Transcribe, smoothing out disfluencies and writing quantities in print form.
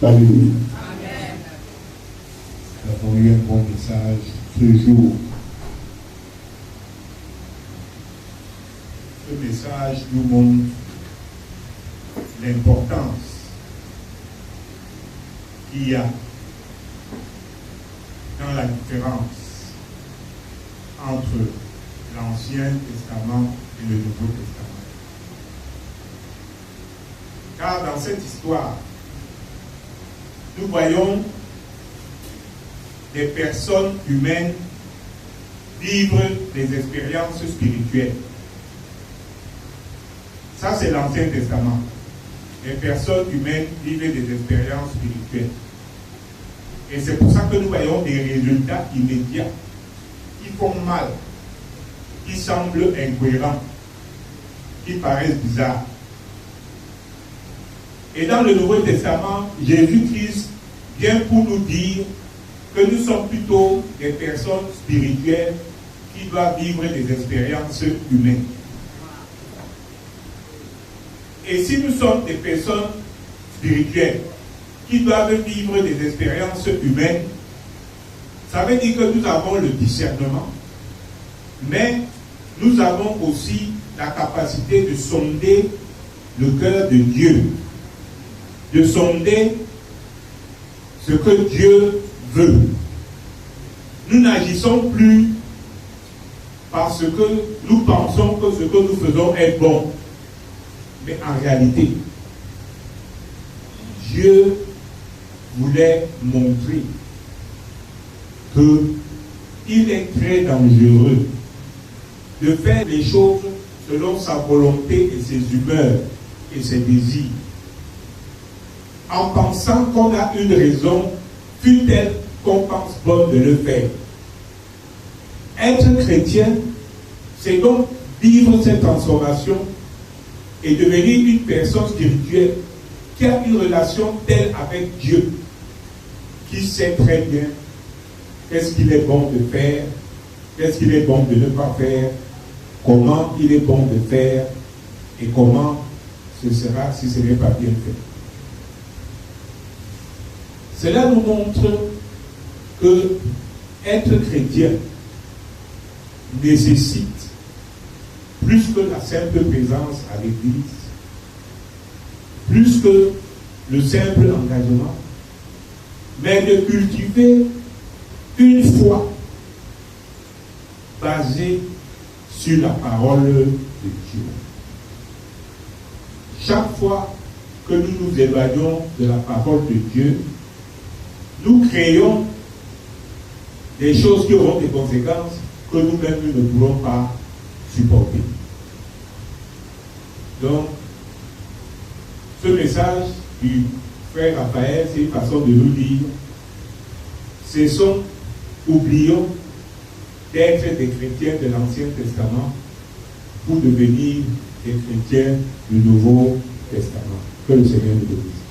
Alléluia. Nous avons eu un bon message ce jour. Ce message nous montre l'importance qu'il y a dans la différence entre l'Ancien Testament et le Nouveau Testament. Car dans cette histoire, nous voyons des personnes humaines vivre des expériences spirituelles. Ça, c'est l'Ancien Testament. Les personnes humaines vivent des expériences spirituelles. Et c'est pour ça que nous voyons des résultats immédiats qui font mal, qui semblent incohérents, qui paraissent bizarres. Et dans le Nouveau Testament, Jésus-Christ vient pour nous dire que nous sommes plutôt des personnes spirituelles qui doivent vivre des expériences humaines. Et si nous sommes des personnes spirituelles qui doivent vivre des expériences humaines, ça veut dire que nous avons le discernement, mais nous avons aussi la capacité de sonder le cœur de Dieu, de sonder ce que Dieu veut. Nous n'agissons plus parce que nous pensons que ce que nous faisons est bon. Mais en réalité, Dieu voulait montrer qu'il est très dangereux de faire les choses selon sa volonté et ses humeurs et ses désirs, en pensant qu'on a une raison, fût-elle qu'on pense bonne de le faire. Être chrétien, c'est donc vivre cette transformation et devenir une personne spirituelle qui a une relation telle avec Dieu, qui sait très bien qu'est-ce qu'il est bon de faire, qu'est-ce qu'il est bon de ne pas faire, comment il est bon de faire et comment ce sera si ce n'est pas bien fait. Cela nous montre que être chrétien nécessite plus que la simple présence à l'église, plus que le simple engagement, mais de cultiver une foi basée sur la parole de Dieu. Chaque fois que nous nous éloignons de la parole de Dieu, nous créons des choses qui auront des conséquences que nous-mêmes nous ne pourrons pas supporter. Donc, ce message du frère Raphaël, c'est une façon de nous dire, oublions d'être des chrétiens de l'Ancien Testament pour devenir des chrétiens du Nouveau Testament. Que le Seigneur nous bénisse.